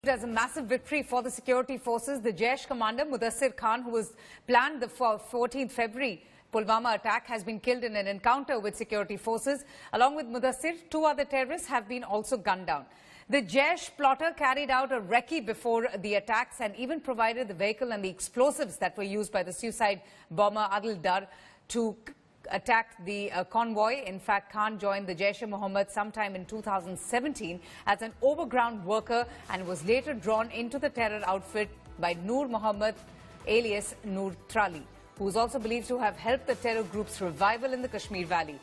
As a massive victory for the security forces, the Jaish commander Mudasir Khan, who was planned the 14th February Pulwama attack, has been killed in an encounter with security forces. Along with Mudasir, two other terrorists have been also gunned down. The Jaish plotter carried out a recce before the attacks and even provided the vehicle and the explosives that were used by the suicide bomber Adil Dar to attacked the convoy. In fact, Khan joined the Jaish-e-Mohammed sometime in 2017 as an overground worker and was later drawn into the terror outfit by Noor Mohammed alias Noor Trali, who is also believed to have helped the terror group's revival in the Kashmir Valley.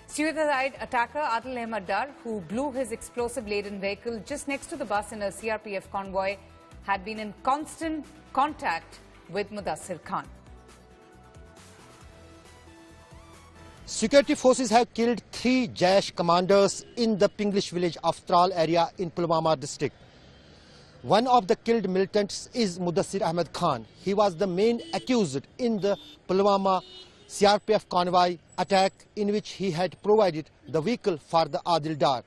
Suicide attacker Adil Ahmed Dar, who blew his explosive-laden vehicle just next to the bus in a CRPF convoy, had been in constant contact with Mudasir Khan. Security forces have killed 3 Jaish commanders in the Pinglish village of Tral area in Pulwama district. One of the killed militants is Mudasir Ahmed Khan. He was the main accused in the Pulwama CRPF convoy attack, in which he had provided the vehicle for the Adil Dar.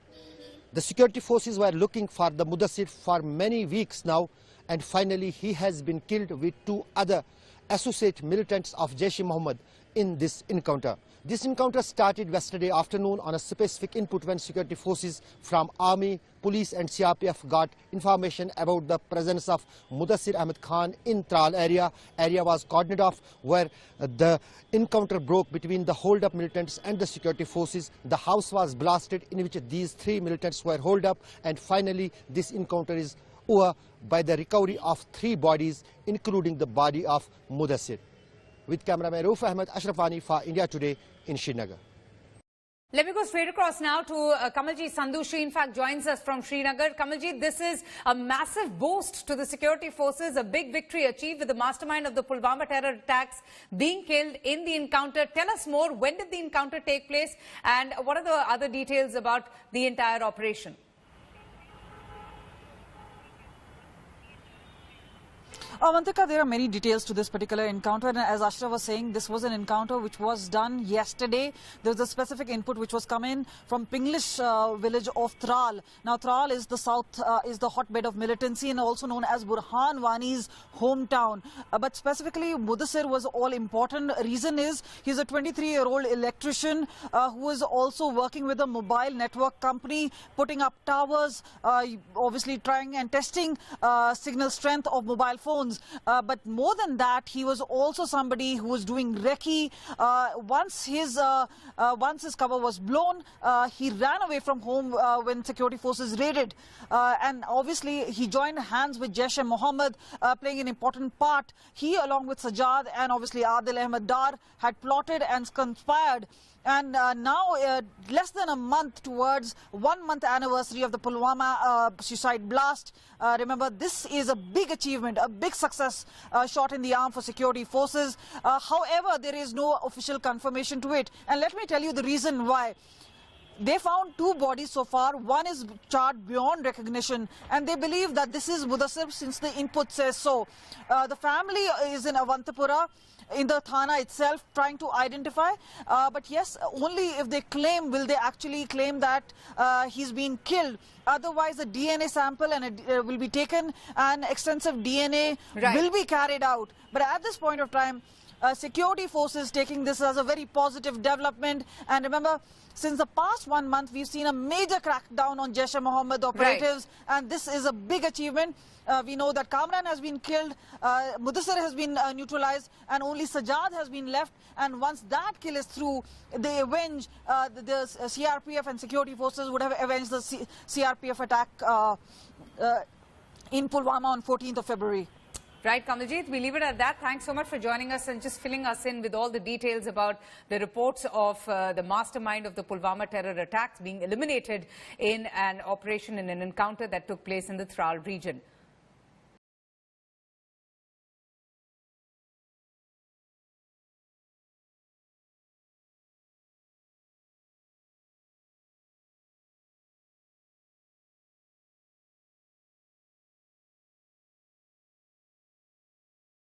The security forces were looking for the Mudasir for many weeks now, and finally he has been killed with 2 other associate militants of Jaish-e-Mohammed in this encounter. This encounter started yesterday afternoon on a specific input when security forces from Army, Police and CRPF got information about the presence of Mudasir Ahmed Khan in Tral area. Area was cordoned off, where the encounter broke between the hold-up militants and the security forces. The house was blasted in which these 3 militants were holed up, and finally this encounter is over by the recovery of 3 bodies, including the body of Mudasir. With cameraman Rauf Ahmed Ashrafani for India Today in Srinagar. Let me go straight across now to Kamalji Sandhu. In fact, joins us from Srinagar. Kamalji, this is a massive boost to the security forces, a big victory achieved with the mastermind of the Pulwama terror attacks being killed in the encounter. Tell us more. When did the encounter take place, and what are the other details about the entire operation? Avantika, there are many details to this particular encounter, and as Ashraf was saying, this was an encounter which was done yesterday. There was a specific input which was coming from Pinglish village of Tral. Now, Tral is the south, is the hotbed of militancy and also known as Burhan Wani's hometown. But specifically, Mudasir was all important. Reason is he's a 23-year-old electrician who is also working with a mobile network company, putting up towers, obviously trying and testing signal strength of mobile phones. But more than that, he was also somebody who was doing recce. Once his cover was blown, he ran away from home when security forces raided. And obviously, he joined hands with Jaish-e-Mohammed, playing an important part. He, along with Sajjad and obviously Adil Ahmed Dar, had plotted and conspired. And now, less than a month towards 1-month anniversary of the Pulwama suicide blast. Remember, this is a big achievement, a big success shot in the arm for security forces. However, there is no official confirmation to it. And let me tell you the reason why. They found 2 bodies so far. One is charred beyond recognition, and they believe that this is Mudasir since the input says so. The family is in Avantapura, in the Thana itself, trying to identify. But yes, only if they claim will they actually claim that he's been killed. Otherwise, a DNA sample and will be taken, and extensive DNA will be carried out. But at this point of time, security forces taking this as a very positive development. And remember, since the past 1 month, we've seen a major crackdown on Jaish-e-Mohammed operatives, and this is a big achievement. We know that Kamran has been killed, Mudasir has been neutralized, and only Sajjad has been left. And once that kill is through, they avenge, the CRPF and security forces would have avenged the CRPF attack in Pulwama on 14th of February. Right, Kamaljeet, we leave it at that. Thanks so much for joining us and just filling us in with all the details about the reports of the mastermind of the Pulwama terror attacks being eliminated in an operation, in an encounter that took place in the Tral region.